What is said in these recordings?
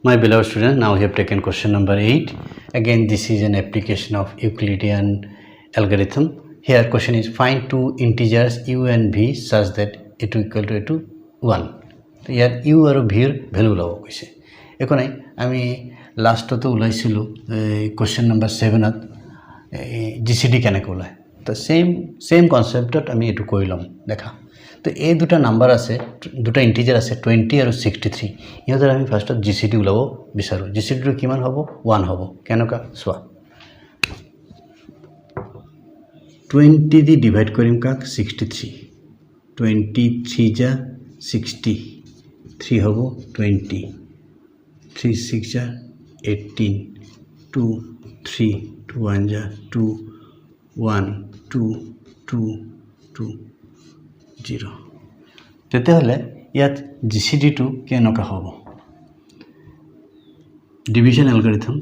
My beloved students, now we have taken question number 8. Again, this is an application of Euclidean algorithm. Here question is find two integers u and v such that a2 equal to a2 1. তো ইয়াত u আৰু v ৰ value ওলাব কৈছে। একো নাই, আমি লাষ্টতে ওলাইছিলোঁ question number 7 ত GCD কেনেকৈ ওলায়। তো সেম কনসেপ্টত আমি এটো কৰি লম দেখা। তো এই দুটা নাম্বাৰ আছে, দুটা ইন্টিজাৰ আছে 20 আৰু 63। ইহঁতৰ আমি ফাৰ্ষ্টত GCD ওলাব বিচাৰো। GCD টো কিমান হ'ব? 1 হ'ব। কেনেকা চোৱা, 20 দি ডিভাইড কৰিম কাক? 63। 23 যা 60, 3 হ'ব 20, 3 6 যা 18, 2 3, 2 1 যা 2, 1 2 2 2 0। তেতিয়াহ'লে ইয়াত GCD টো কেনেকা হ'ব? ডিভিজন algorithm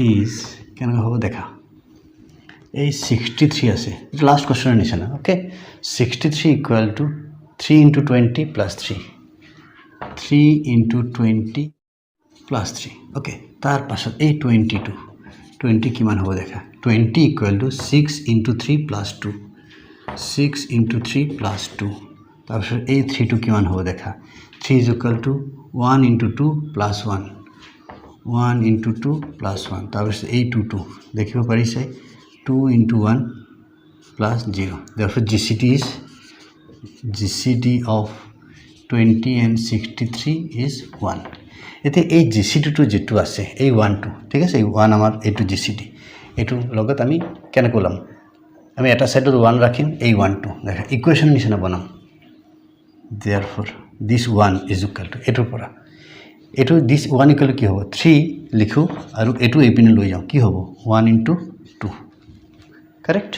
is কেনেকা হ'ব দেখা। এই 63 আছে, এটা লাস্ট কোশ্চেনৰ নিচিনা। Okay, 63 equal to 3 into 20 plus 3, 3 into 20 plus 3। Okay, তার পাছত এই 20 কিমান হ'ব দেখা। 20 equal to 6 into 3 plus 2, 6 into 3 plus 2। তাৰপিছত এই 3 কিমান হ'ব দেখা। 3 is equal to 1 into 2 plus 1, 1 into 2 plus 1। তাৰপিছত এই 2 দেখিব পাৰিছে, 2 into 1 plus 0। therefore GCD of 20 and 63 is 1। এতিয়া এই GCD টো যেটো আছে এই 1 টো, ঠিক আছে, এই 1 আমাৰ এইটো GCD, এইটো লগত আমি কেনে কলাম, আমি এটা সাইডত 1 ৰাখিম, এই 1 টো দেখা ইকুয়েশন নিচিনা বনাম। therefore this 1 is equal to এটোৰ পৰা এটো this 1 equal to কি হ'ব 3 লিখো আৰু এটো এই পিনে লৈ যাও, কি হ'ব 1 into 2। কারেক্ট,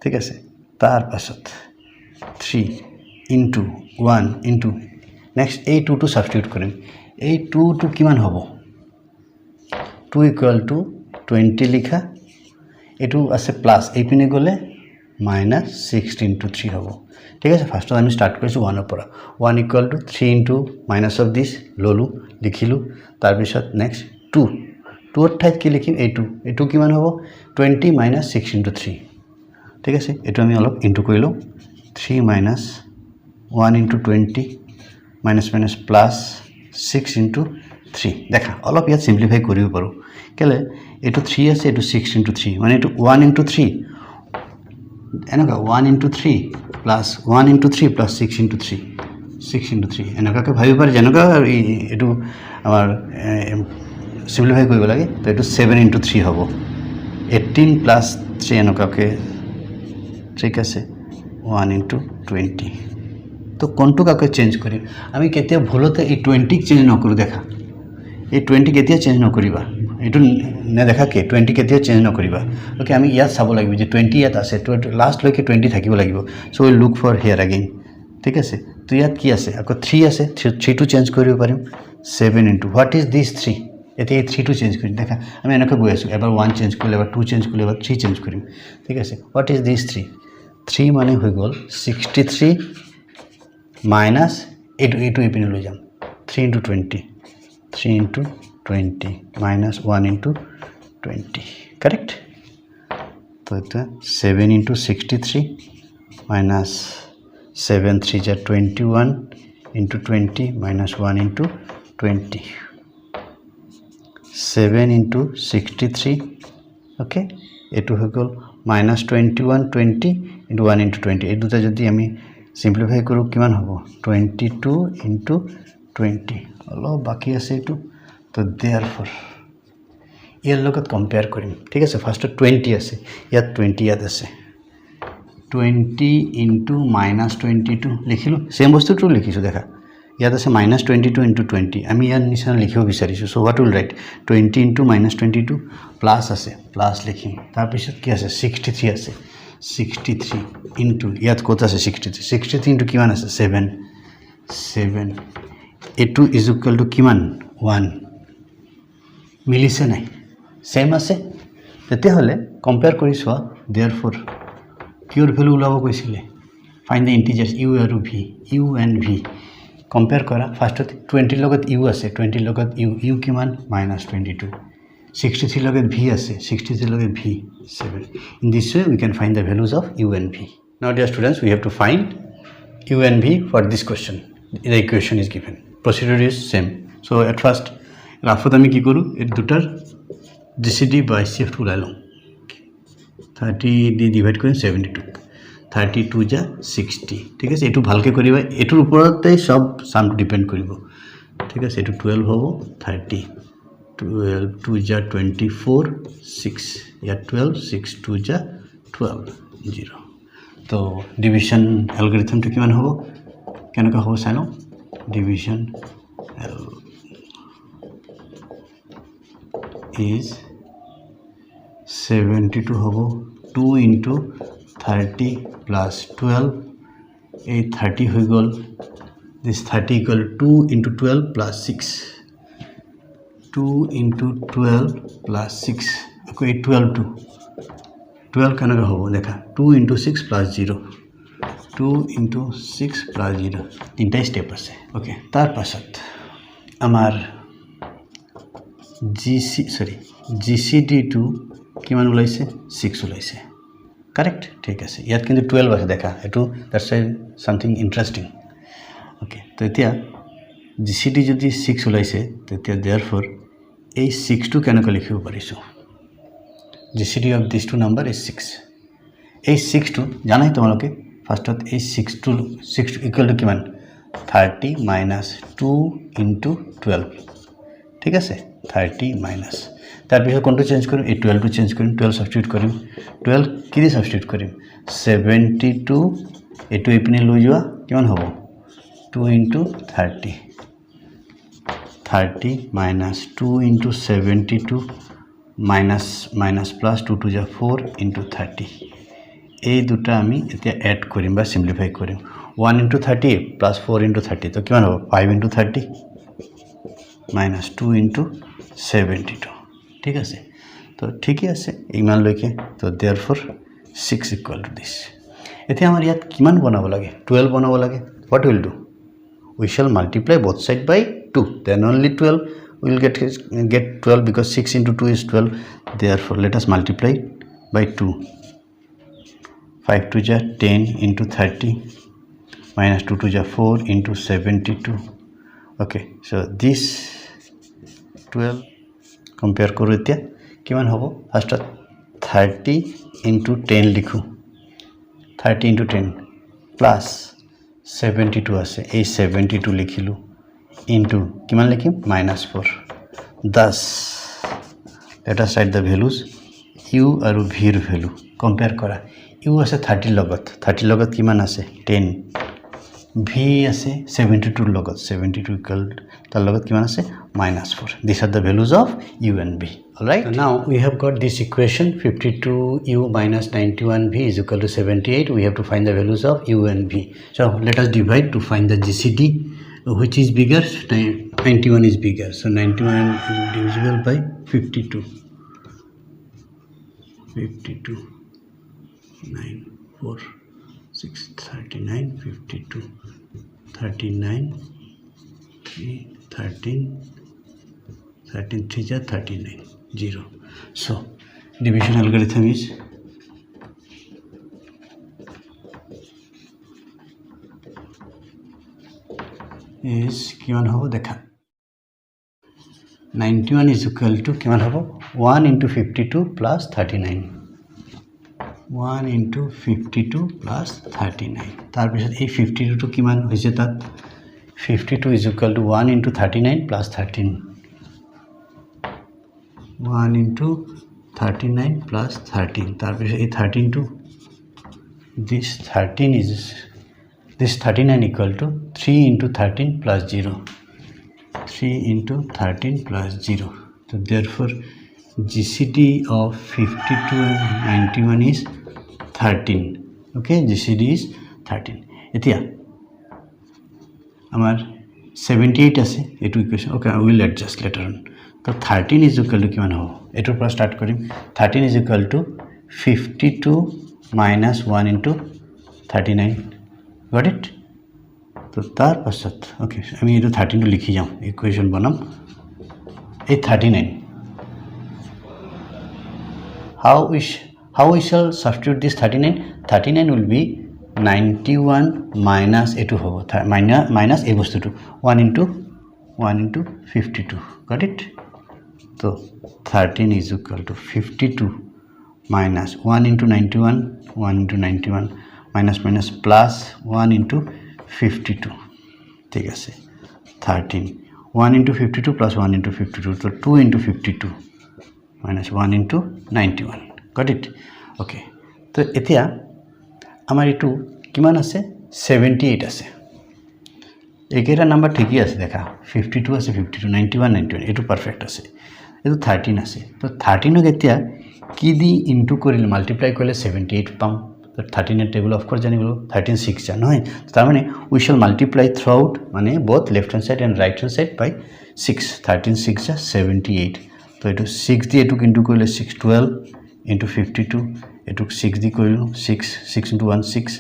ঠিক আছে। তার পাছত 3 into 1 into নেক্সট এই 2 টো সাবস্টিটিউট কৰিম। এই 2 টো কিমান হ'ব? 2 ইকুয়াল টু 20 লিখা, এটো আছে প্লাস, এই পিনে গলে মাইনাস 6 into 3 হ'ব। ঠিক আছে, ফার্স্টত আমি স্টার্ট কৰিছো 1 ৰ পৰা। 1 equal to 3 into minus of this ললো, লিখিলো। তাৰ পিছত নেক্সট 2 ৰ ঠাইত কি লিখিম? এইটো কিমান হ'ব? 20 minus 6 into 3। ঠিক আছে, এটো আমি অলপ ইনটু কৰিলো, 3 minus 1 into 20 minus minus plus 6 into 3। দেখা অলপ ইয়াত সিম্পলিফাই কৰিব পাৰো, কেলে এটো 3 আছে, এটো 6 into 3, মানে এটো 1 into 3 এনেকা 1 into 3 plus 1 into 3 plus 6 into 3, 6 into 3 এনেকাকে ভাবিব পাৰি। যেনেকা এটো আমাৰ সিম্পলিফাই কৰিব লাগে, তো এটো 7 into 3 হ'ব, 18 plus 3 এনেকাকে, ঠিক আছে, 1 into 20। তো কোনটো কাকে চেঞ্জ কৰিম? আমি কেতিয়া ভুলতে এই 20 চেঞ্জ নকৰো। দেখা এই 20 কেতিয়া চেঞ্জ নকৰিবা, এটো নেদেখাকে 20 কেতিয়া চেঞ্জ নকৰিবা। ওকে, আমি ইয়াত চাব লাগিব যে 20 ইয়াত আছে, তো লাস্ট লৈকে 20 থাকিব লাগিব। So will look for here again. ঠিক আছে, তো ইয়াত কি আছে? আকৌ 3 আছে, 3 টো চেঞ্জ কৰিব পাৰিম। 7 into হোৱাট ইজ দিস 3? এতিয়া এই 3 টো চেঞ্জ কৰিম। দেখা আমি এনেকৈ গৈ আছো, এবাৰ 1 চেঞ্জ কৰিলে, এবাৰ 2 চেঞ্জ কৰিলে, এবাৰ 3 চেঞ্জ কৰিম। ঠিক আছে, হোৱাট ইজ দিস 3? 3 মানে হৈ গ'ল 63 মাইনাস এইটো এই পিনে লৈ যাম, 3 into 20, 3 into 20 minus 1 into 20। Correct, তো এটা 7 into 63 minus 7 3 যা 21 into 20 minus 1 into 20, 7 into 63। Okay, এটো হৈ গ'ল minus 21 20 into 1 into 20। এই দুটা যদি আমি সিম্পলিফাই কৰো কিমান হ'ব? 22 into 20। অলপ বাকি আছে এটো, তো therefore ইয়াৰ লগত কম্পেয়াৰ কৰিম। ঠিক আছে, ফার্স্ট 20 আছে, ইয়াত 20 ইয়াত আছে, 20 into minus 22 লিখিলো, সেম বস্তুটো লিখিছো। দেখা ইয়াত আছে minus 22 into 20, আমি ইয়াৰ নিচিনা লিখিব বিচাৰিছো। So what will right? 20 into minus 22 plus আছে, প্লাস লিখিম। তাৰ পিছত কি আছে? 63 আছে, 63 into ইয়াত কত আছে? 63 into কিমান আছে? 7। এটো ইজ ইকুয়াল টু কিমান? 1 মিলিছে নাই? সেম আছে, তেতিয়াহ'লে কম্পেয়াৰ কৰি চোৱা দেয়াৰফৰ কিউৰ ভেলু ওলাব কৈছিলে ফাইন দ্য ইণ্টিজাৰ্ছ ইউ আৰু V U and V compare কৰা ফাৰ্ষ্টত 20 লগত ইউ আছে 20 লগত ইউ কিমান -22 63 লগত ভি আছে 63 লগত v 7 in this way we can find the values of u and v now dear students we have to find u and v for this question the equation is given procedure is same so at first ৰাফত আমি কি কৰোঁ এই দুটাৰ জিচিডি বাই chief ওলাই লওঁ 30 দি divide কৰিম 72 32 যা 60 ঠিক আছে এইটো ভালকে কৰিবা এটোৰ ওপৰতে সব সামটো ডিপেন্ড কৰিব ঠিক আছে এটো 12 হ'ব 30 12 2 যা 24 6 या 12 6 2 যা 12 0 তো ডিভিশন অ্যালগরিথমটো কিমান হ'ব কেনেকা হ'ব চাই লওঁ ডিভিশন is 72 হ'ব 2 into 30 plus 12 a 30 হৈ গ'ল this 30 equal 2 into 12 plus 6 2 into 12 plus 6 আকৌ এই 12 to 12 কেনেকৈ হ'ব দেখা 2 into 6 plus 0 2 into 6 plus 0 তিনটা স্টেপ আছে ওকে তাৰ পাছত আমাৰ GCD to কিমান ওলাইছে 6 ওলাইছে কারেক্ট ঠিক আছে ইয়াত কিন্তু 12 আছে দেখা এটো দ্যাটস সামথিং ইন্টারেস্টিং ওকে তো এতিয়া জিসিডি যদি 6 ওলাইছে তেতিয়া देयरफॉर এই 6 টো কেনেকৈ লিখিব পাৰিছো GCD of this two number is 6 এই 6 টো জানাই তোমালোকে ফার্স্টত এই 6 টো ইকুয়াল টু কিমান 30 minus 2 into 12 ঠিক আছে 30 minus তার বিষয়ে কোনটো চেঞ্জ কৰিম এই 12 টো চেঞ্জ কৰিম 12 সাবস্টিটিউট কৰিম 12 কি দি সাবস্টিটিউট কৰিম 72 এটো ইপিনে লৈ যোৱা কিমান হ'ব 2 into 30 30 minus 2 into 72 minus plus 2 to the 4 into 30 এই দুটা আমি এতিয়া এড কৰিম বা সিম্পলিফাই কৰিম 1 into 30 plus 4 into 30 তো কিমান হ'ব 5 into 30 minus 2 into 72 ঠিক আছে তো ঠিকই আছে ইমান লৈকে তো देयरफॉर 6 equal to this এতিয়া আমাৰ ইয়াত কিমান বনাব লাগে 12 বনাব লাগে what will do we shall multiply both side by 2 then only 12 will get 12 because 6 into 2 is 12 therefore let us multiply by 2 5 to the 10 into 30 minus 2 to the 4 into 72 okay so this 12 compare करो इत्या किमान होबो first 30 into 10 लिखो 30 into 10 plus 72 আছে এই 72 লিখিলো into কিমান লিখিম -4 10 let us write the values u আৰু v ৰ ভ্যালু কম্পেয়ার করা u আছে 30 লগত কিমান আছে 10 v আছে 72 লগত 72 equal তাৰ লগত কিমান আছে -4 these are the values of u and v all right so now we have got this equation 52u minus 91v is equal to 78 we have to find the values of u and v so let us divide to find the gcd which is bigger 91 is bigger so 91 is divisible by 52 9 4 6 39 52 39 3 13 3 ja 39 0 so division algorithm is কিমান হ'ব দেখা 91 is equal to কিমান হ'ব 1 into 52 plus 39 1 into 52 plus 39 তার পিছত এই 52 to কিমান হৈছে তাত 52 is equal to 1 into 39 plus 13 1 into 39 plus 13 তার পিছত এই 13 to this 39 equal to 3 into 13 plus 0 3 into 13 plus 0 so therefore GCD of 52 and 91 is 13 okay GCD is 13 এতিয়া আমাৰ 78 আছে এইটো equation okay will adjust letter on তো 13 ইজ ইকুৱেল টু কিমান হ'ব এইটোৰ পৰা ষ্টাৰ্ট কৰিম 13 is equal to 52 minus 1 into 39 got it তো তাৰ পাছত ওকে আমি এইটো 13 টো লিখি যাম ইকুৱেশ্যন বনাম এই 39 how we shall substitute this 39 will be 91 minus এইটো হ'ব minus এই বস্তুটো 1 into 52 got it তো 13 is equal to 52 minus 1 into 91 minus plus 1 into 52 ঠিক আছে 13 1 into 52 plus 1 into 52 so 2 into 52 minus 1 into 91 got it okay তো এতিয়া আমাৰ এটো কিমান আছে 78 আছে একেটা নাম্বার ঠিকই আছে দেখা 52 আছে 52 91 এটো পারফেক্ট আছে এটো 13 আছে তো 13 ক এতিয়া কি দি ইনটু কৰিলে মাল্টিপ্লাই কৰিলে 78 পাম তো 13 এর টেবল অফ কোর্স জানিব 13 6 যা নহয় তার মানে উই শ্যাল মাল্টিপ্লাই থ্রুআউট মানে both left hand side and right hand side by 6 13 6 যা 78 তো এটো 6 দি এটো ইনটু কৰিলে 6 12 into 52 এটো 6 দি কৰিলো 6 into 1 6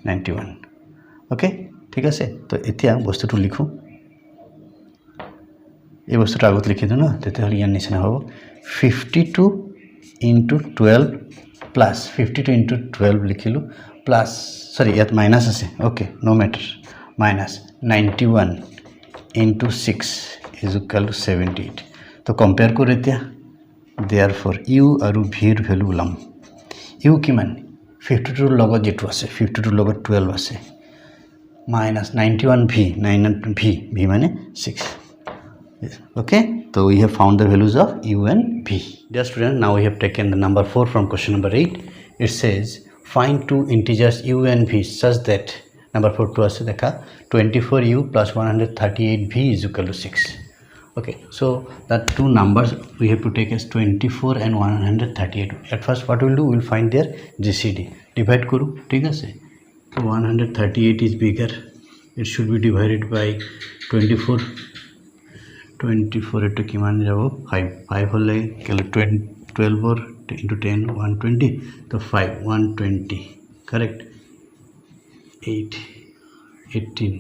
91 ওকে ঠিক আছে তো এতিয়া বস্তুটো লিখো এই বস্তুটো আগত লিখি দিও না তেতিয়াহলে ইয়াৰ নিচিনা হ'ব 52 into 12 plus 52 into 12 লিখিলো plus sorry ইয়াত মাইনাস আছে okay no matter minus 91 into 6 is equal to 78 তো কম্পেয়ার কৰি এতিয়া therefore u আৰু v এর ভ্যালু লম u কিমান 52 এর লগত যেটো আছে 52 এর লগত 12 আছে minus 91 v 91 v মানে 6 okay so we have found the values of u and v dear student now we have taken the number 4 from question number 8 it says find two integers u and v such that number 4 to ase dekha 24u plus 138v is equal to 6 okay so that two numbers we have to take as 24 and 138 at first what we'll do we'll find their gcd divide koru thik ase so 138 is bigger it should be divided by 24 এটো কিমান যাব 5 হলে কেলে 12 or into 10 120 তো 5 120 correct 8 18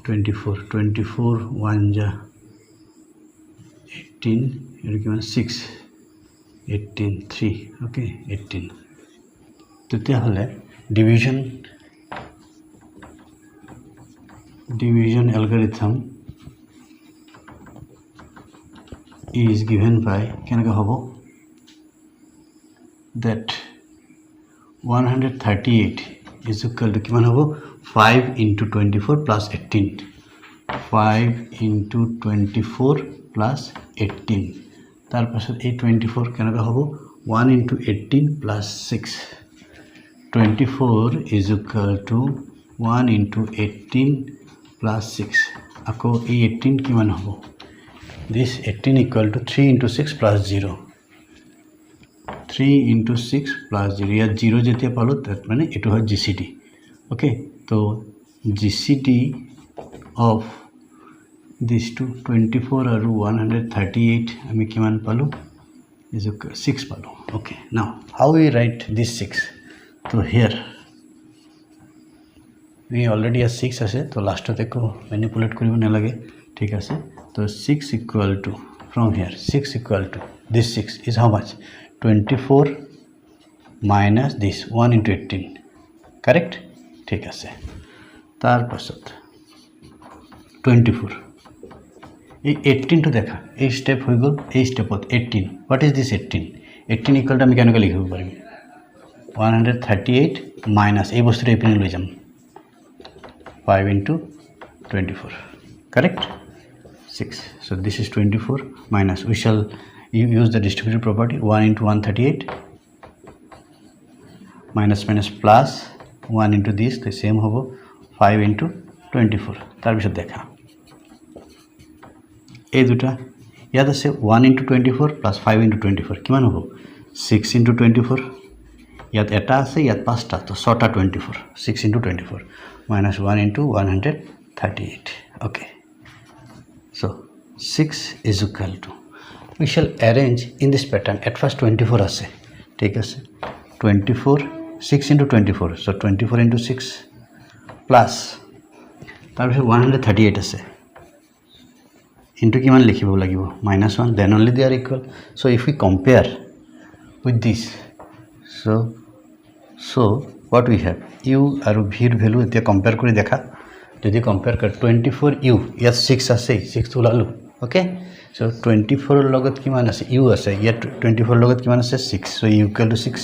24 1 ja 18 এর কিমান 6 18 3 okay 18 তো তাহলে division algorithm is given by কেনেকৈ হ'ব that 138 is equal to কিমান হ'ব 5 into 24 plus 18 5 into 24 plus 18 তার পাছত এই 24 কেনেকৈ হ'ব 1 into 18 plus 6 24 is equal to 1 into 18 plus 6 আকৌ এই 18 কিমান হ'ব this 18 equal to 3 into 6 plus 0 3 into 6 plus 0 या 0 जेतिया पालो that माने एटो है GCD okay तो GCD of these two 24 और 138 हमें किमान पालो is 6 पालो okay now how we write this 6 तो here we already has 6 আছে तो लास्ट तक मैनिपुलेट करिव न लगे ठीक আছে तो 6 equal to from here 6 equal to this 6 is how much 24 minus this 1 into 18 correct ঠিক আছে তার পাছত 24 এই 18 to দেখা এই স্টেপ হই গল এই স্টেপত 18 what is this 18 equal to আমি কেনকে লিখিব পারিম 138 minus এই বস্তুটা এপিনে লৈ যাম 5 into 24 correct 6 so this is 24 minus we shall use the distributive property 1 into 138 minus plus 1 into this the same hobo 5 into 24 tar bishot dekha ei duta yad ase 1 into 24 plus 5 into 24 kiman hobo 6 into 24 yad eta ase yad 5 ta to 6 ta 24 6 into 24 minus 1 into 138 okay So 6 is equal to, we shall arrange in this pattern. At first 24 আছে, ঠিক আছে, 24 6 into 24, so 24 into 6 plus তাৰপিছত 138 আছে, into কিমান লিখিব লাগিব -1, then only they are equal. So if we compare with this, so what we have, u আৰু v ৰ ভ্যালু এতিয়া কম্পেয়াৰ কৰি দেখা, যদি কম্পেয়াৰ কৰে 24 u, ইয়াত 6 আছে, 6 ওলালো, ওকে। so 24 ৰ লগত কিমান আছে, u আছে, ইয়াত 24 ৰ লগত কিমান আছে 6, so u equal to 6,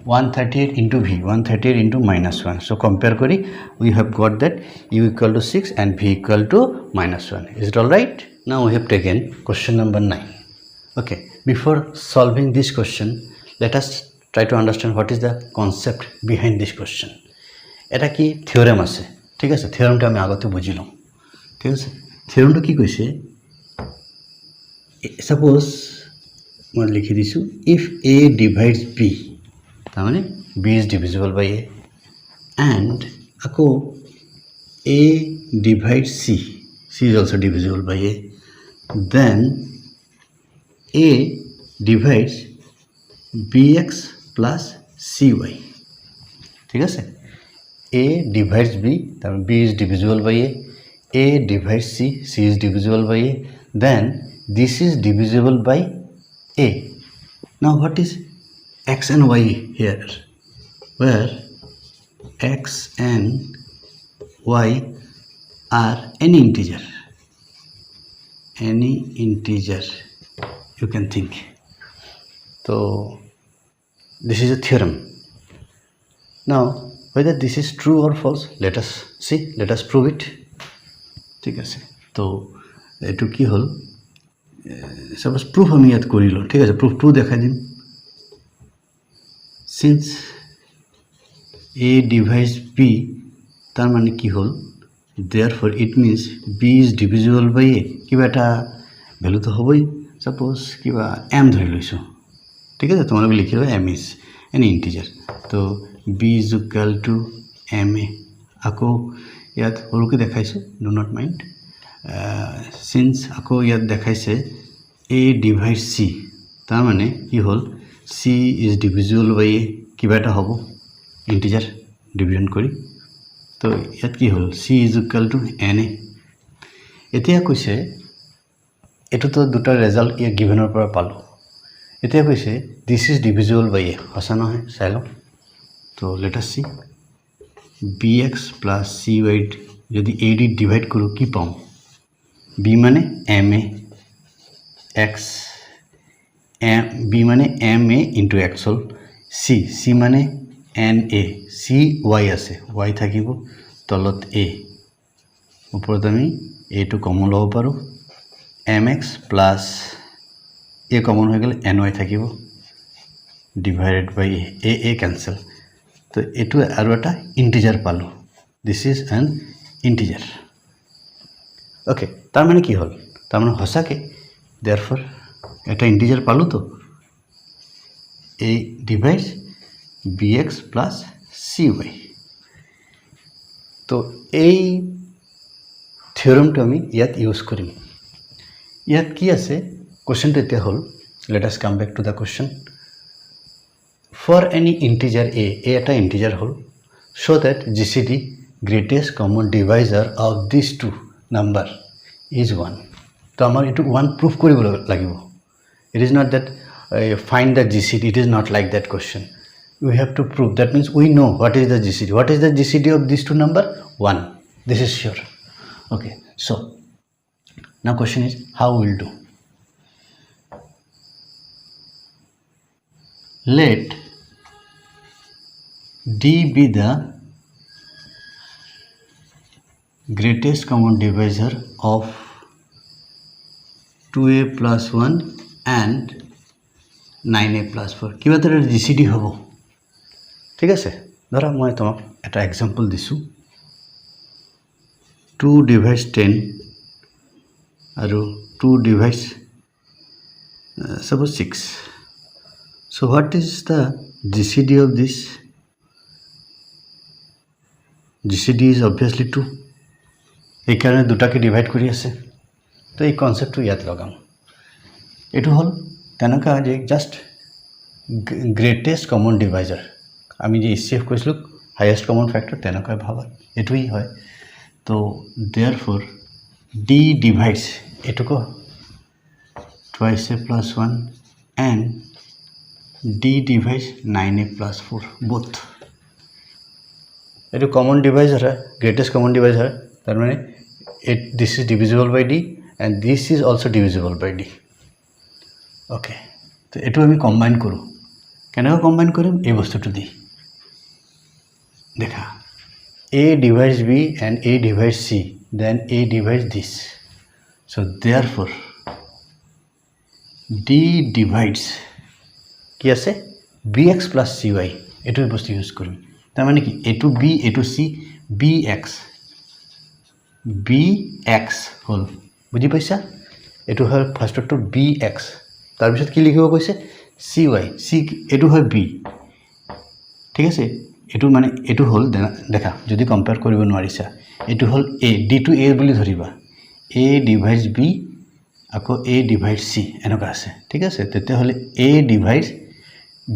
138 into v, 138 into -1, so compare kori we have got that u equal to 6 and v equal to -1. Is it all right? Now we have taken question number 9. Okay, before solving this question, let us try to understand what is the concept behind this question. Eta ki theorem ase, thik ase, theorem ta ami agote bujilo, thik ase, theorem to ki koise, suppose moi likhi disu, if a divides b, তার b is divisible by a, and ako a divides c, c is also divisible by a, then a divides bx plus cy, ঠিক আছে, a divides b, তার b is divisible by a divides c, c is divisible by a, then this is divisible by a. Now what is x and y here, where x and y are any integer you can think. So this is a theorem. Now whether this is true or false, let us see, let us prove it, ঠিক আছে। তো এটু কি হল, suppose proof আমি ইয়াত কৰিলো, ঠিক আছে, প্রুফ 2 দেখাই দিম। since a divides b, তার মানে কি হল, therefore it means b is divisible by a, কিবা এটা ভ্যালু তো হবই, সাপোজ কিবা m ধৰি লৈছো, ঠিক আছে, তোমালোকে লিখি লও m is an integer, তো b is equal to ma, আকৌ ইয়াত সৰুকে দেখাইছো, do not mind, since আকৌ ইয়াত দেখাইছে a divides c, তার মানে কি হল, c is divisible by a, কিবা এটা হ'ব ইন্টিজার ডিভিজন কৰি, তো ইয়াত কি হল, c is equal to na। এতিয়া কৈছে এটো তো দুটা রেজাল্ট ইয়া গিভেনৰ পৰা পালো, এতিয়া কৈছে this is divisible by a, হসা নহয় চাই লও। তো let us see, bx plus cy যদি a দি ডিভাইড কৰো কি পাম, b মানে ma, x b মানে ma into x হল, c মানে na, c y আছে, y থাকিব তলত a, ওপৰত আমি a টু কমন লব পাৰো, mx প্লাস a কমন হৈ গলে ny থাকিব ডিভাইডেড বাই a ক্যান্সেল, তো এটু আৰু এটা ইন্টিজার পালো, this is an integer. Okay, তার মানে কি হল, তার মানে হসাকে দেয়ারফর এটা ইন্টিজার পালো, তো a divides bx plus cy, তো এই থিওরেমটো আমি ইয়াত ইউজ কৰিম। ইয়াত কি আছে কোশ্চেনটো এতিয়া হল, let us come back to the question, for any integer a এটা integer hall, so that gcd greatest common divisor of these two number is 1, তো আমাৰ এটো 1 proof কৰিব লাগিব, it is not that find the gcd, it is not like that question, we have to prove, that means we know what is the gcd, what is the gcd of these two number, 1, this is sure. Okay, so now question is how we will do. Let d be the greatest common divisor of 2a plus 1 and 9a plus 4, কিবা এটা GCD হ'ব, ঠিক আছে। ধৰা মই তোমাক এটা example দিছো, 2 divides 10 আৰু 2 divides suppose 6, so what is the GCD of this, GCD is obviously 2, এই কারণে দুটাকে ডিভাইড কৰি আছে, তো এই কনসেপ্টটো ইয়াত লগাম এইটো হ'ল তেনেকুৱা যে জাষ্ট গ্ৰেটেষ্ট কমন ডিভাইজাৰ আমি যে HCF কৈছিলোঁ হাইয়েষ্ট কমন ফেক্টৰ তেনেকুৱা ভাবা এইটোই হয় তো দেয়াৰফৰ D divides এটুকু twice a plus 1 and D divides 9a plus 4 both এটু common divisor है greatest common divisor है तार माने this is divisible by D and this is also divisible by D okay तो এটু আমি combine करूँ কেনেকৈ combine करूँ এই বস্তুটো দি দেখা A divides B and A divides C then A divides this so therefore D divides কি আছে bx plus cy এটু বস্তু ইউজ কৰিম তাৰ মানে কি এটু b এটু c bx হল বুজি পাইছা এটু হয় ফাৰ্ষ্টটো bx তাৰ পিছত কি লিখিব কৈছে cy c এটু হয় b ঠিক আছে এটু মানে এটু হল দেখা যদি কম্পেয়াৰ কৰিব নোৱাৰিছা এটু হল a d to a বুলি ধৰিবা a divides b আকৌ a divides c এনেকা আছে ঠিক আছে তেতিয়া হলে a divides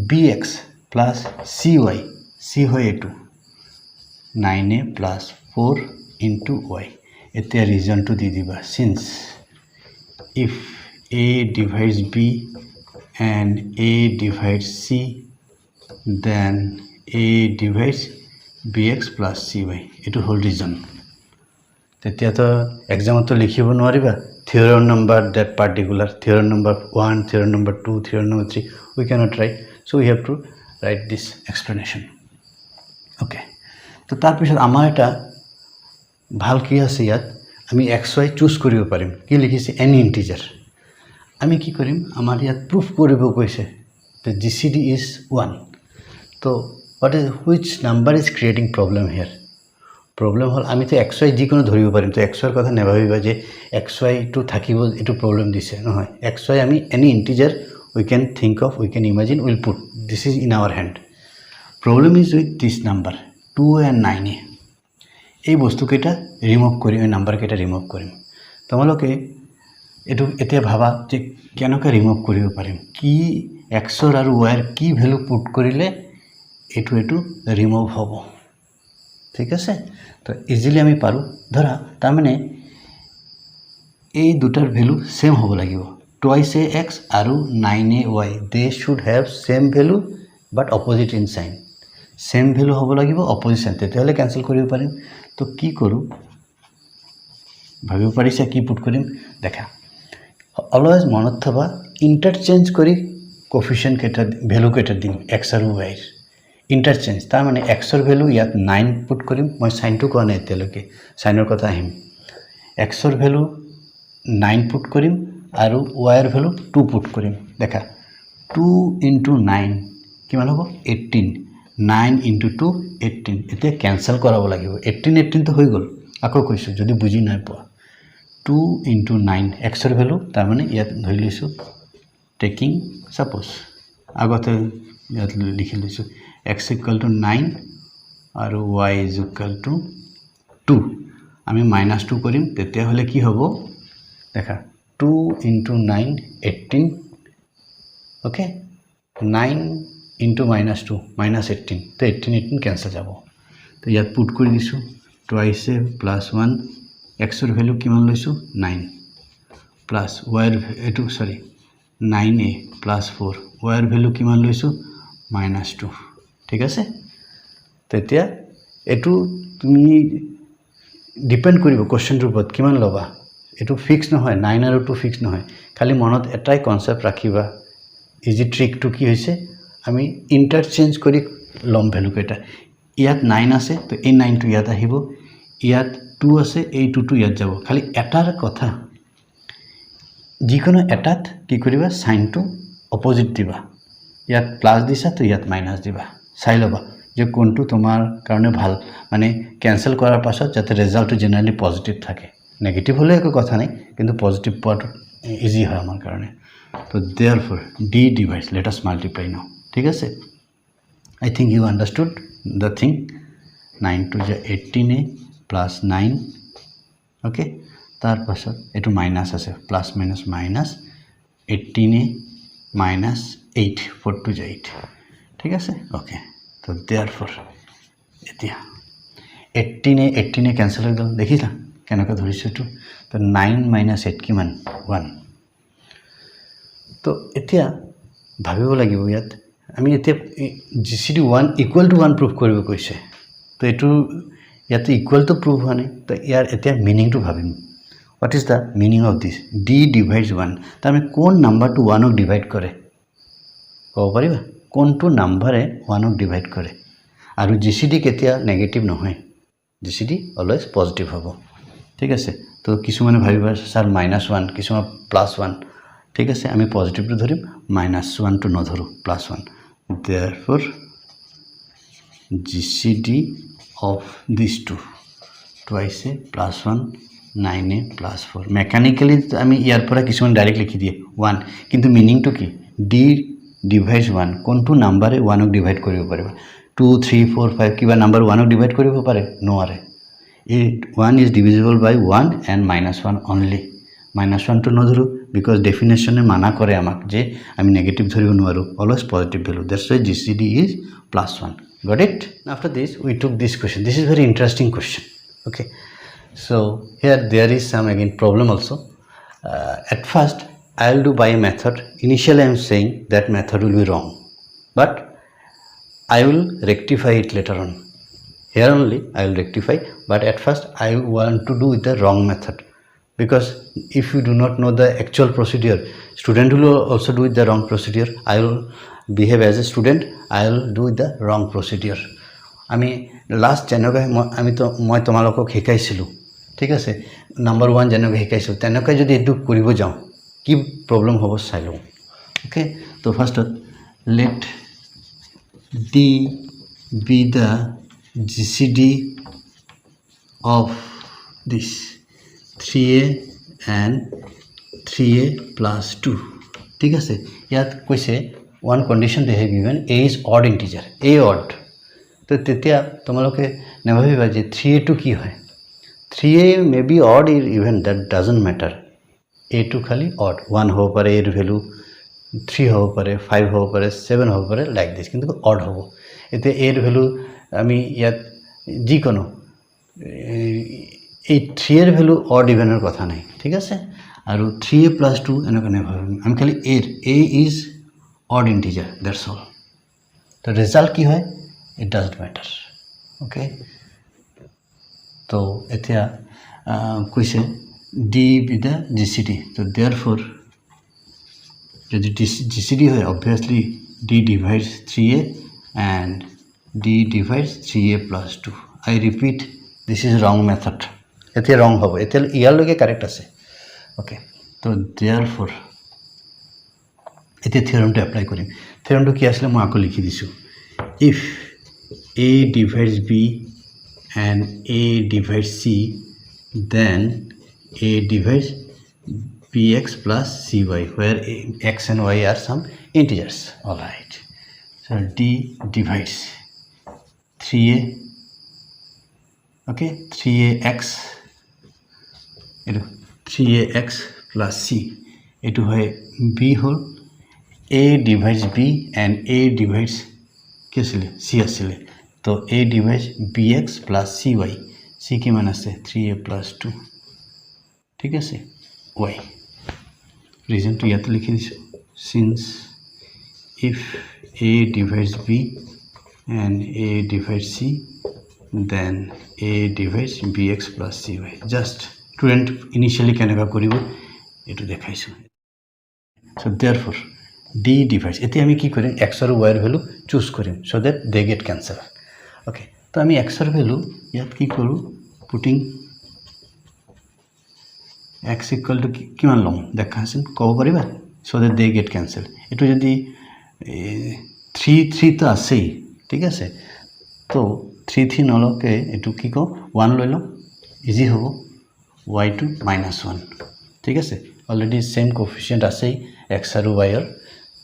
bx plus cy c হয় এটু 9a plus 4 into y এতিয়া ৰিজনটো দি দিবা since if a divides b and a divides c then a divides bx plus cy এটু হল ৰিজন তেতিয়া তো এক্সামত লিখিব নোৱাৰিবা theorem number that particular theorem number 1 theorem number 2 theorem number 3 we cannot write so we have to write this explanation okay তো তাৰ পিছত আমাৰ এটা ভাল কি আছে ইয়াত আমি xy চুজ কৰিব পাৰিম কি লিখিছে any integer আমি কি কৰিম আমাৰ ইয়াত proof কৰিব কৈছে the GCD is 1 তো what is which number is creating problem here problem হল আমি তো xy যি কোনো ধৰিব পাৰিম তো xy কথা নেভাবিবা যে xy টু থাকিব এটো problem দিছে নহয় xy আমি any integer we can think of we can imagine we'll put this is in our hand problem is with this number 2 and 9a এই বস্তু কেটা রিমুভ করি এই নাম্বার কেটা রিমুভ কৰিম তোমালোকে এটো এতিয়া ভাবা যে কেনকা ৰিমুভ কৰিব পাৰিম কি x আৰু y কি ভ্যালু পুট কৰিলে এটো ৰিমুভ হ'ব ঠিক আছে তো ইজিলি আমি পাৰো ধৰা তাৰ মানে এই দুটাৰ ভ্যালু সেম হ'ব লাগিব twice a x আৰু 9a y they should have same value but opposite in sign same value হ'ব লাগিব opposite sign তেতিয়ালে ক্যান্সেল কৰিব পাৰিম তো কি কৰো ভাবিব পাৰিছা কি পুট কৰিম দেখা অলওয়েজ মনত থবা ইন্টাৰচেঞ্জ কৰি কোফিশিয়েন্ট কেটা ভ্যালু কেটা দিম x আৰু y ইন্টাৰচেঞ্জ তাৰ মানে x ৰ ভ্যালু ইয়াত 9 পুট কৰিম মই সাইনটো কোৱা নাই তেলকে সাইনৰ কথা আহিম x ৰ ভ্যালু 9 পুট কৰিম আৰু y ৰ ভ্যালু 2 পুট কৰিম দেখা 2 into 9 কিমান হ'ব 18 9 into 2 18 এতিয়া ক্যান্সেল কৰাব লাগিব 18 তো হৈ গল আকৌ কৈছো যদি বুজি নাই পোৱা 2 into 9 x ৰ ভ্যালু তাৰ মানে ইয়াত ধৰি লৈছো টেকিং সাপোজ আগতে ইয়াত লিখি লৈছো x equal to 9 আৰু y is equal to 2 আমি -2 কৰিম তেতিয়া হলে কি হ'ব দেখা 2 into 9 18 okay 9 into -2 -18 তো 18 कैंसिल যাব তো ইয়াত পুট কৰি দিছো twice a plus 1 x ৰ ভ্যালু কিমান লৈছো 9 plus y ৰ এটো সৰি 9a plus 4 y ৰ ভ্যালু কিমান লৈছো -2 ঠিক আছে তেতিয়া এটো তুমি ডিপেন্ড কৰিব কোশ্চেনটোৰ ওপৰত কিমান লবা এটো ফিক্স নহয় 9 আৰু 2 ফিক্স নহয় খালি মনত এটাই কনসেপ্ট ৰাখিবা ইজি ট্ৰিক টু কি হৈছে আমি ইন্টাৰচেঞ্জ কৰি লম ভ্যালু কেটা ইয়াত 9 আছে তো এই 9 টো ইয়াত আহিব ইয়াত 2 আছে এই 2 টো ইয়াত যাব খালি এটাৰ কথা যিকোনো এটাত কি কৰিবা সাইনটো অপোজিট দিবা ইয়াত প্লাস দিছা তো ইয়াত মাইনাস দিবা চাই লবা যে কোনটো তোমাৰ কাৰণে ভাল মানে ক্যান্সেল কৰাৰ পাছত যাতে ৰিজাল্টটো জেনাৰেলি পজিটিভ থাকে নেগেটিভ হলে একো কথা নাই কিন্তু পজিটিভ পোৱাটো ইজি হয় আমাৰ কাৰণে তো therefore d divides let us multiply now ঠিক আছে I think you understood the thing 9 to the 18a plus 9 okay तार पाছত एटू माइनास আছে plus minus minus 18 minus 8 4 two 8 ठीक আছে ओके तो देयरफॉर এতিয়া 18 कैंसिल हो गल देखिला केनका धरिছো तो 9 माइनास 8 किमान 1 तो এতিয়া ভাবিব লাগিব ইয়াত আমি এতিয়া জিসিডি 1 ইকুয়াল টু 1 প্ৰুভ কৰিব কৈছে তো এটু ইয়াতে ইকুয়াল টু প্ৰুভ হোৱা নাই তো ইয়াৰ এতিয়া মিনিং টু ভাবিম What is the meaning of this? D divides 1. तो हमें कौन नंबर टू 1 डिवाइड करे कब पारिबा कौन टू नंबर 1 डिवाइड करे और जीसीडी केতিয়া नेगेटिव নহয় जीसीडी অলवेज पॉजिटिव হবো ঠিক আছে তো কিছু মানে ভাবিবা স্যার -1 কিছু +1 ঠিক আছে আমি পজিটিভ টু ধরিম -1 টু নধরু +1 therefore GCD of these two twice +1 9a +4 mechanically आमी यार पर किछुमान डायरेक्ट लिखि दिए 1 किंतु मीनिंग टू की d डिवाइड्स 1 कोनटू नंबर 1 डिवाइड करिव परबा 2 3 4 5 किबा नंबर 1 डिवाइड करिव पारे नो आरे 1 is divisible by 1 and -1 only -1 टू न धरु बिकॉज डेफिनेशन माना करे आमाक जे आमी नेगेटिव धरिव नोवारो always positive value that's why GCD is +1 got it after this we took this question this is very interesting question okay so here there is some again problem also at first I will do by a method initially I am saying that method will be wrong but I will rectify it later on here only I will rectify but at first I want to do with the wrong method because if you do not know the actual procedure student will also do with the wrong procedure I will behave as a student I will do the wrong procedure আমি last যেনকা আমি তো মই তোমালোকক শিকাইছিলো ঠিক আছে number 1 যেনকা শিকাইছো তেনকা যদি এডু কৰিব যাও কি প্রবলেম হ'ব চাইলো ওকে তো first let d be the gcd of this 3a and 3a plus 2 ঠিক আছে ইয়াত কৈছে one condition they have given a is odd integer a odd तो तेतिया तुम्हालोके नेभाबिबा जे 3a2 की है 3a may be odd or even that doesn't matter a2 खाली odd 1 हो पारे a value 3 हो पारे 5 हो पारे 7 हो पारे लाइक दिस किंतु odd हो एते a वैल्यू आमी यात जी कोनो ए 3 এর ভ্যালু odd even এর কথা নাই ঠিক আছে আর 3a + 2 এনকা নেভাবিম আমি খালি a is odd integer that's all the result की है it doesn't matter okay तो एतिया कुछ d with the gcd so therefore यदि gcd है obviously d divides 3a and d divides 3a + 2 I repeat this is wrong method एतिया wrong होबो एतिया ইয়ার লগে करेक्ट আছে okay तो therefore एतिया थ्योरम to apply करिम थ्योरम to কি আসলে মই আকো লিখি দিছো if a divides b and a divides c then a divides bx plus cy where x and y are some integers all right so d divides 3a okay 3ax 3ax plus c etu hoy b hol a divides b and a divides किसले c আসলে तो a divides bx plus cy c की मान আছে 3a plus 2 ठीक আছে y reason तो यात लिखि दिसो since if a divides b and a divides c then a divides bx plus cy just student initially কেনেকা কৰিব এটো দেখাইছো so therefore d divides এতে আমি কি করিম x আর y এর value choose Karim so that they get cancel okay তো আমি x এর ভ্যালু ইয়াত কি করু putting x equal to কিমান লম দেখাছেন কব পারিবা so that they get cancel এটো যদি 3 3 তো আছেই ঠিক আছে তো 3 3 নলকে এটো কি কো 1 লইলো ইজি হবো y2 -1 ঠিক আছে অলরেডি সেম কোএফিশিয়েন্ট আছেই x আর y এর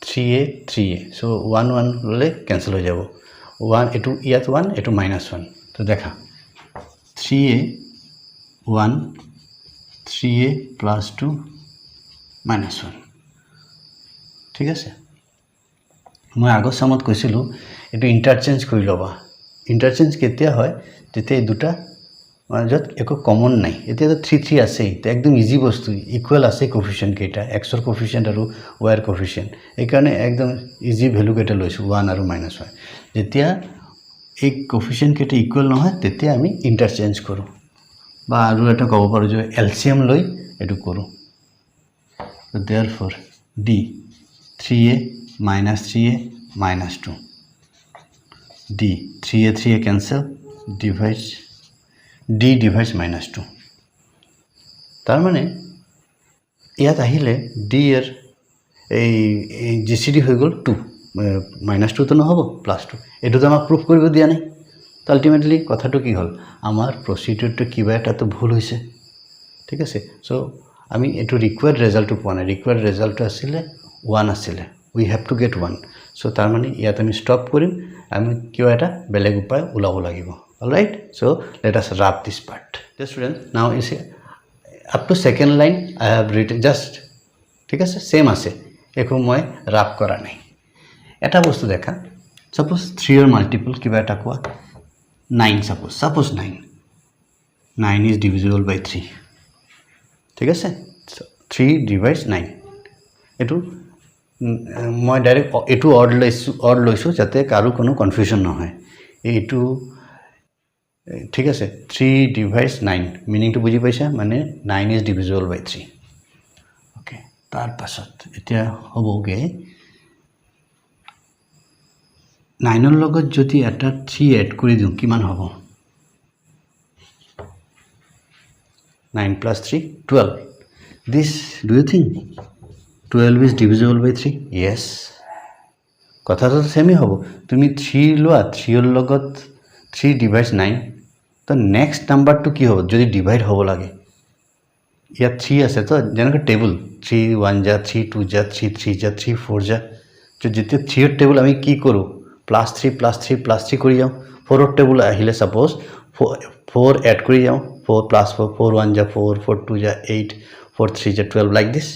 3a 3a so 1 1 ললে ক্যান্সেল হয়ে যাব 1 এটু ইয়াত 1 এটু -1 তো দেখা 3a 1 3a plus 2 minus 1 ঠিক আছে মই আগৰ সমত কৈছিলো এটো ইন্টাৰচেঞ্জ কৰি লবা ইন্টারচেঞ্জ কেতিয়া হয় তেতিয়া এই দুটা মাজত একো কমন নাই এতিয়া তো 3 3 আছে তো একদম ইজি বস্তু ইকুয়াল আছে কোফিশিয়েন্ট কেটা x এর কোফিশিয়েন্ট আৰু y এৰ কোফিশিয়েন্ট এই কাৰণে একদম ইজি ভ্যালু কেটা লৈছো 1 আৰু -1 যেতিয়া এই কোফিশিয়েন্ট কেটা ইকুয়াল নহয় তেতিয়া আমি ইন্টাৰচেঞ্জ কৰো বা আৰু এটা ক'ব পাৰো যে এলসিএম লৈ এটো কৰো so therefore d 3a minus 3a minus 2 d 3a 3a cancel divides d divides minus 2 তার মানে ইয়াত আহিলে d এর এই gcd হৈ গল 2 minus 2 তো নহব plus 2 এটো তো আমাক প্রুফ কৰিব দিয়া নাই তো আলটিমেটলি কথাটো কি হল আমাৰ প্ৰসিডিউৰটো কিবা এটা তো ভুল হৈছে ঠিক আছে সো আমি এটো রিকোয়ার্ড রেজাল্টটো পোৱা নাই রিকোয়ার্ড রেজাল্টটো আছিল 1 আছিল we have to get 1 so তার মানে ইয়াত আমি স্টপ কৰিম আমি কিবা এটা বেলেগ উপায় উলাব লাগিব alright so let us wrap this part the student now you see up to second line I have written just ঠিক আছে সেম আছে একো মই wrap কৰা নাই এটা বস্তু দেখা suppose 3 এৰ মাল্টিপল কিবা এটা কোৱা 9 suppose 9 is divisible by 3 ঠিক আছে 3 divides 9 এটো মই ডাইরেক্ট এটো অড লৈছো যাতে কারো কোনো কনফিউশন নহয় এটো ঠিক আছে 3 divides 9 মিনিং তো বুজি পাইছা মানে 9 is divisible by 3 ওকে তার পাছত এটা হবগে 9 এর লগত যদি এটা 3 এড কৰি দিও কিমান হ'ব 9 plus 3 12 this do you think 12 is divisible by 3 yes কথাটো সেমই হ'ব তুমি 3 লোৱা 3 এর লগত 3 divides 9 তো নেক্সট নাম্বারটো কি হ'ব যদি ডিভাইড হ'ব লাগে ইয়া 3 আছে তো যেনেকৈ টেবল 3 1 যা 3 2 যা 3 3 যা 3 4 যা তো যেতে 3 এর টেবল আমি কি করব +3 +3 +3 কৰি যাও 4 এৰ টেবল আহিলে সাপোজ 4 এড কৰি যাও 4 + 4 4 1 যা 4 4 2 যা 8 4 3 যা 12 লাইক দিস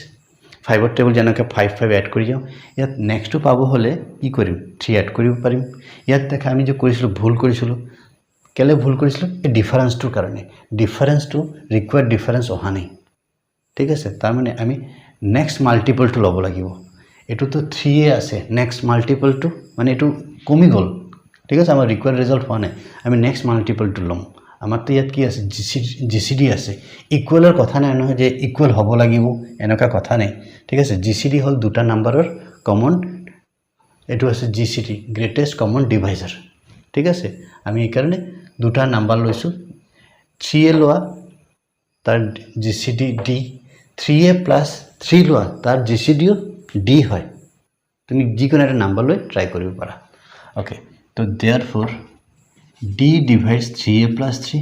5 এর টেবল যেনেকৈ 5 5 এড কৰি যাও ইয়াত নেক্সটটো পাব হলে কি কৰিম 3 এড কৰিব পাৰিম ইয়াত দেখা আমি যে কৰিছিলো ভুল কৰিছিলো কেলে ভুল কৰিছিলো এই ডিফাৰেন্সটোৰ কাৰণে ডিফাৰেন্সটো ৰিকোয়াৰ্ড ডিফাৰেন্স অহা নাই ঠিক আছে তাৰ মানে আমি নেক্সট মাল্টিপলটো লব লাগিব এটো তো 3 এ আছে নেক্সট মাল্টিপলটো মানে এটো কমি গল ঠিক আছে আমাৰ ৰিকোয়াৰ্ড ৰিজাল্ট হোৱা নাই আমি নেক্সট মাল্টিপলটো লম আমাৰ তো ইয়াত কি আছে জিসিডি আছে ইকুয়ালৰ কথা নাই নহয় যে ইকুয়াল হ'ব লাগিব এনেকা কথা নাই ঠিক আছে জিসিডি হল দুটা নাম্বাৰৰ কমন এটো আছে জিসিডি গ্ৰেটেস্ট কমন ডিভাইজাৰ ঠিক আছে আমি এই কাৰণে দুটা নাম্বাৰ লৈছো 3a লোৱা তাৰ জিসিডি ডি 3a + 3 লোৱা তাৰ জিসিডিও ডি হয় তুমি যিকোনো একটা নাম্বাৰ লৈ ট্ৰাই কৰিব পাৰা ওকে তো therefore d divides 3a + 3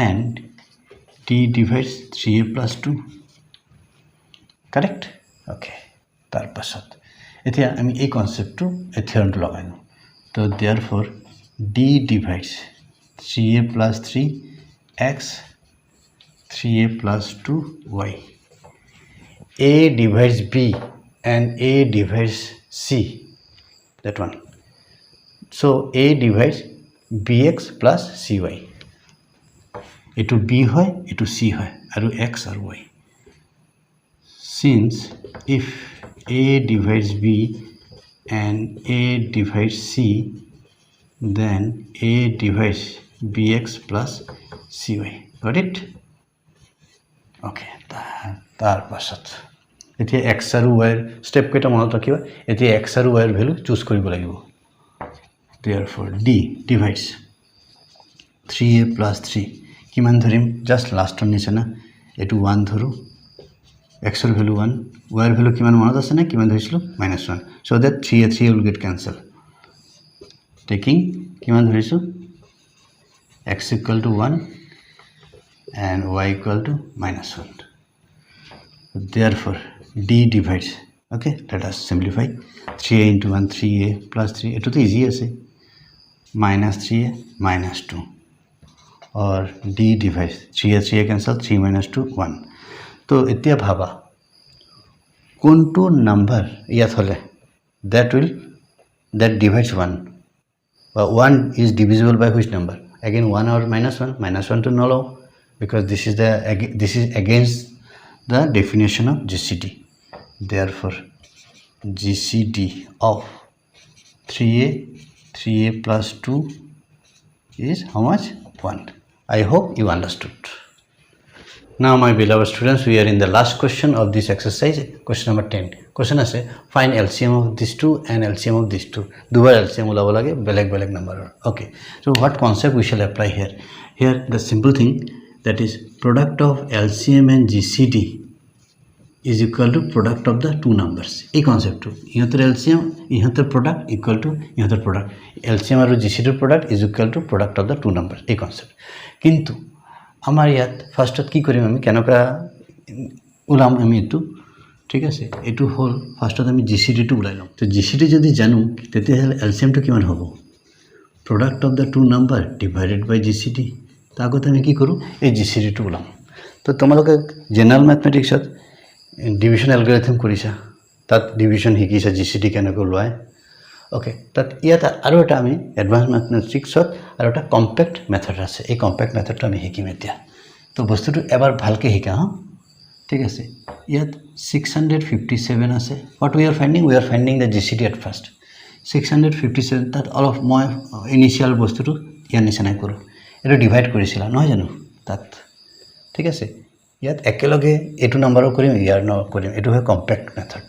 and d divides 3a + 2 correct okay তার পাছত এতিয়া আমি এই কনসেপ্টটো এই থিওরামটো লগাইলো তো therefore d divides 3a + 3 x 3a + 2 y a divides b and a divides c that one so a divides bx plus cy eto b hoy eto c hoy aru x or y since if a divides b and a divides c then a divides bx plus cy got it okay tar pasat etia x aru y step keta monot rakhiba etia x aru y value choose koribo lagibo therefore d divides 3a + 3 kiman dharim just last one nichena etu 1 dharu x er value 1 y er value kiman monot ase na kiman dharisilo -1 so that 3 and 3 will get cancelled taking kiman dharisu x = 1 and y = -1 therefore d divides okay let us simplify 3a * 1 3a + 3 eto to easy ase -3a - 2 और d divide 3 cancel 3 - 2 1 तो এতিয়া ভাবা কোনটো number ইয়াত হলে that divides 1 1 is divisible by which number again 1 or -1 to null because this is against the definition of GCD. Therefore GCD of 3a plus 2 is how much 1. I hope you understood. Now my beloved students, we are in the last question of this exercise, question number 10. Question is find LCM of these two and LCM of these two. Dubar LCM ulabo lage beleg number. Okay, so what concept we shall apply here? Here the simple thing, that is product of LCM and GCD is equal to product of the two numbers. A concept to ihator LCM ihator product equal to ihator product, LCM aru GCD product is equal to product of the two numbers. A concept kintu আমার ইয়াত ফার্স্টত কি কৰিম আমি কেনকা উলাম আমি এটু ঠিক আছে এটু হল ফার্স্টত আমি জিসিডি টু উলাই লম তো জিসিডি যদি জানো তেতে হল এলসিএম টু কিমান হ'ব product of the two number divided by GCD তো আগত আমি কি কৰো এই জিসিডি টু উলাম তো তোমালোকে জেনাৰেল ম্যাথমেটিক্সত ডিভিশন অ্যালগৰিথম কৰিছা তাত ডিভিশন শিকিছা জিসিডি কেনেকৈ ওলায় ওকে তাত ইয়াত আৰু এটা আমি এডভান্স ম্যাথমেটিক্সত আৰু এটা কম্প্যাক্ট মেথড আছে এই কম্প্যাক্ট মেথডটো আমি শিকিম এতিয়া তো বস্তুটো এবাৰ ভালকে শিকা হ ঠিক আছে ইয়াত 657 আছে what we are finding the GCD at first 657 তাত অলপ মই ইনিশিয়াল বস্তুটো ইয়াৰ নিচিনা কৰো এটো ডিভাইড কৰিছিলা নহয় জানো তাত ঠিক আছে ইয়াত একেলগে এটো নাম্বাৰও কৰিম ইয়াৰ ন কৰিম এটো হয় কম্প্যাক্ট মেথড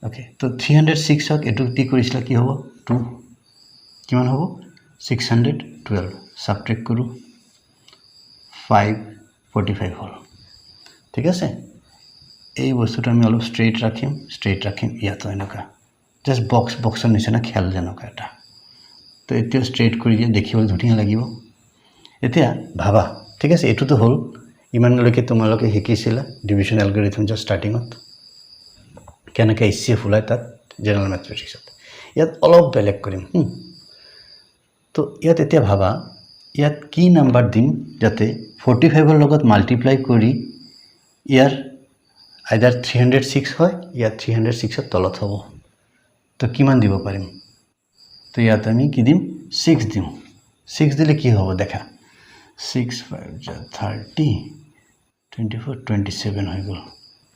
Okay, so 306 হক এটু কি কৰিছিলা কি হ'ব 2 কিমান হ'ব 612 সাবট্ৰাক্ট কৰো 545 হল ঠিক আছে এই বস্তুটো আমি অলপ স্ট্ৰেইট ৰাখিম ইয়াত এনেকা জাস্ট বক্সৰ নিচিনা খেল যেনকা এটা তো এতিয়া স্ট্ৰেইট কৰি দিয়া দেখিবলৈ ধুনীয়া লাগিব এতিয়া ভাবা ঠিক আছে এটুটো হল ইমানলৈকে তোমালোকে শিকিছিলা ডিভিশন অ্যালগরিথম জাস্ট স্টার্টিংত কেনেকৈ এসিএফ ওলাই তাত জেনারেল ম্যাথমেটিক্সত ইয়াত অলপ বেলেগ কৰিম তো ইয়াত এতিয়া ভাবা ইয়াত কি নাম্বাৰ দিম যাতে 45 ৰ লগত মাল্টিপ্লাই কৰি ইয়াৰ আইদাৰ 306 হয় ইয়াত 306 ৰ তলত হ'ব তো কিমান দিব পাৰিম তো ইয়াত আমি কি দিম 6 দিম 6 দিলে কি হ'ব দেখা 6 5 30 24 27 হৈ গ'ল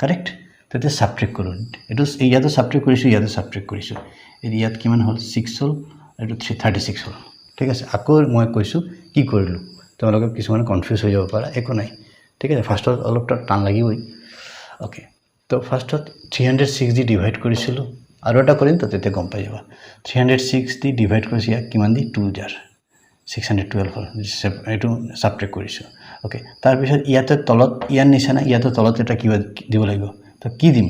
কারেক্ট তেতে সাবট্রাক্ট করুন এটো ইয়াতো সাবট্রাক্ট কৰিছো ইয়াতো সাবট্ৰাক্ট কৰিছো ইয়াত কিমান হল 6 হল এটো 36 হল ঠিক আছে আকৌ মই কৈছো কি কৰিলো তোমালোকে কিছুমান কনফিউজ হৈ যাব পাৰা একো নাই ঠিক আছে ফাৰ্স্টত অলপ টান লাগিবই ওকে তো ফাৰ্স্টত 306 দি ডিভাইড কৰিছিলো আৰু এটা কৰিম তো তেতে গম পাই যাবা 306 দি ডিভাইড কৰিছি কিমান দি 2612 হল এটো সাবট্ৰাক্ট কৰিছো ওকে তাৰ পিছত ইয়াতে তলত ইয়াৰ নিচিনা ইয়াতে তলত এটা কি দিব লাগিব তো কি দিম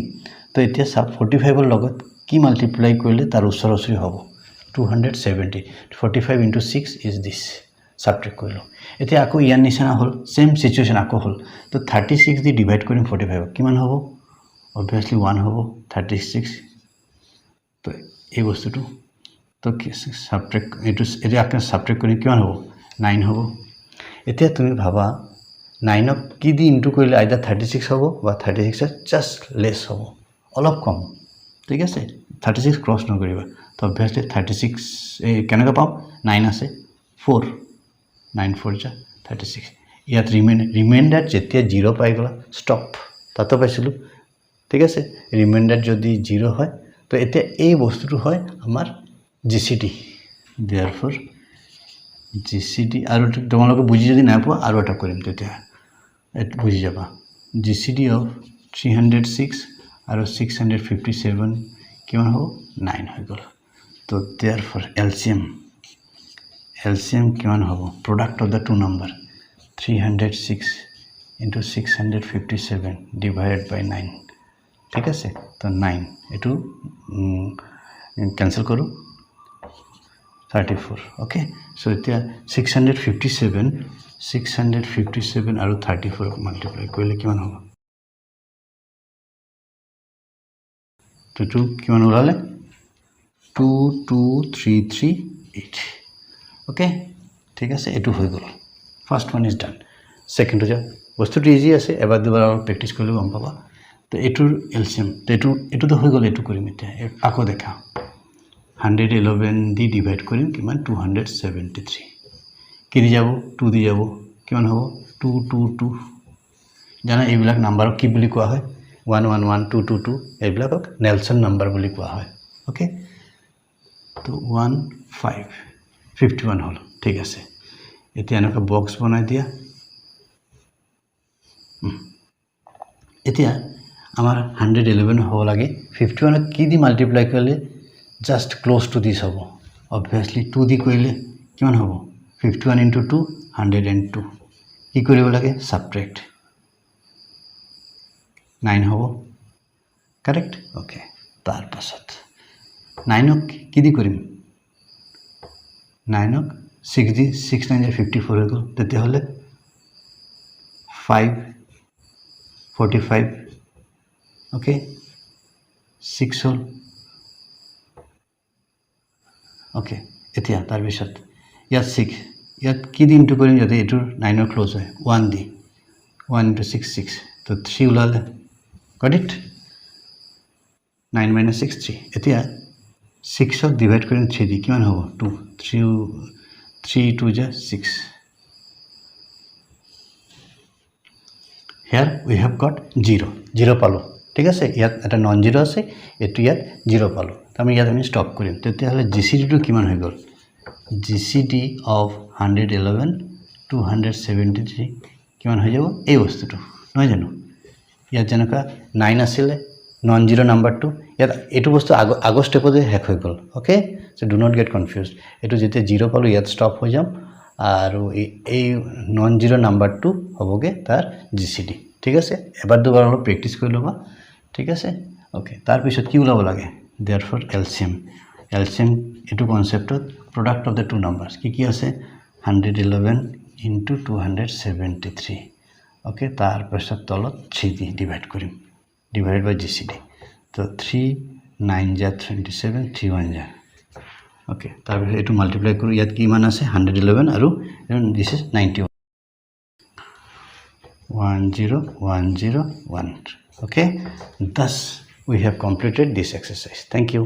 তো এতিয়া সাব 45 ৰ লগত কি মাল্টিপ্লাই কৰিলে তাৰ উত্তৰ হ'ব 270 45 into 6 is this সাবট্ৰাক্ট কৰিলো এতিয়া আকৌ ইয়াৰ নিচিনা হল সেম সিচুৱেচন আকৌ হল তো 36 দি ডিভাইড কৰিম 45 কিমান হ'ব obviously 1 হ'ব 36 তো এই বস্তুটো তো সাবট্রাক্ট এটা আকৌ সাবট্রাক্ট কৰি কিমান হ'ব 9 হ'ব এতিয়া তুমি ভাবা 9 ক কি দি ইনটু কৰিলে আইদাৰ 36 হ'ব বা 36 জাস্ট লেস হ'ব অলপ কম ঠিক আছে 36 ক্রস নকৰিবা তো obviously 36 এই কেনেকৈ পাম 9 আছে 4 9 4 যা 36 ইয়াত রিমাইন্ডার যেতিয়া 0 পাই গলা স্টপ তাতো পাইছিলো ঠিক আছে রিমাইন্ডার যদি 0 হয় তো এতিয়া এই বস্তুটো হয় আমাৰ জিসিডি therefore জিসিডি আৰু তোমালোকে বুজি যদি না পোৱা আৰু এটা কৰিম তেতিয়া এটা বুজি যাবা জিসিডি অফ 306 আৰু 657 কিমান হ'ব 9 হৈ গল তো therefore LCM কিমান হ'ব product of the two number 306 into 657 divided by 9 ঠিক আছে তো 9 এটো ক্যান্সেল কৰো 34 okay so এতিয়া 657 আৰু 34 মাল্টিপ্লাই কৰিলে কিমান হ'ব তো কিমান ওলালে 22338 okay ঠিক আছে এইটো হৈ গ'ল ফাৰ্ষ্ট ওৱান ইজ ডান ছেকেণ্ডটো যা বস্তুটো ইজি আছে এবাৰ দুবাৰ অলপ প্ৰেক্টিছ কৰিলে গম পাবা তো এইটোৰ এলচিএম তো এইটোতো হৈ গ'ল এইটো কৰিম এতিয়া আকৌ দেখা 111 দি ডিভাইড কৰিম কিমান 273 কি দি যাব 2 দি যাব কিমান হ'ব 222 জানা এইবিলাক নাম্বাৰক কি বুলি কোৱা হয় 111222 এইবিলাকক নেলসন নাম্বাৰ বুলি কোৱা হয় ওকে তো 1551 হ'ল ঠিক আছে এতিয়া এনেকৈ বক্স বনাই দিয়া এতিয়া আমাৰ 111 হ'ব লাগে 51 কি দি মাল্টিপ্লাই কৰিলে জাষ্ট ক্লোজ টু দিছ হ'ব অবভিয়াছলি 2 দি কৰিলে কিমান হ'ব 51 * 2 102 কি কৰিব লাগে সাবট্ৰেক্ট 9 হ'ব কাৰেক্ট ওকে তাৰ পাছত 9ক কি দি কৰিম 9ক 6 দি 6 9 54 হৈ গ'ল তেতিয়াহ'লে 545 ওকে 6 হ'ল ওকে এতিয়া তাৰ পিছত ইয়াত 6 ইয়াত কি দি ইনটু কৰিম যাতে এটোৰ 9ৰ ক্লোজ হয় 1 দি 1 * 6 6 তো 3 ওলালে গট ইট 9 - 6 3 এতিয়া 6ক ডিভাইড কৰিম 3 দি কিমান হ'ব 2 3 2 * 6 here we have got 0 পালো ঠিক আছে ইয়াত এটা নন জিৰো আছে এটো ইয়াত 0 পালো আমি ইয়াত আমি স্টপ কৰিম তেতিয়াহলে জিসিডি টো কিমান হৈ গ'ল জিসিডি অফ 111 273 কিমান হৈ যাব এই বস্তুটো নহয় জানো ইয়াত যেনকা 9 আছিল নন জিৰো নাম্বাৰটো ইয়াত এটো বস্তু আগৰ স্টেপতে হেক হৈ গ'ল okay so do not get confused এটো যেতে 0 পালো ইয়াত স্টপ হৈ যাম আৰু এই নন জিৰো নাম্বাৰটো হ'বগে তাৰ জিসিডি ঠিক আছে এবাৰ দুবাৰ অলপ প্ৰেক্টিছ কৰি লবা ঠিক আছে ওকে তাৰ পিছত কি ওলাব লাগে therefore LCM এটো কনসেপ্টত product of the two numbers কি আছে 111 into 273 ওকে তাৰ পিছত তলত 3 দি ডিভাইড কৰিম ডিভাইড বাই জিসিডি তো 3 9 * 27 3 1 ওকে তাৰ পিছত এটো মাল্টিপ্লাই কৰো ইয়াত কি মান আছে 111 আৰু this is 91 10101 okay thus we have completed this exercise thank you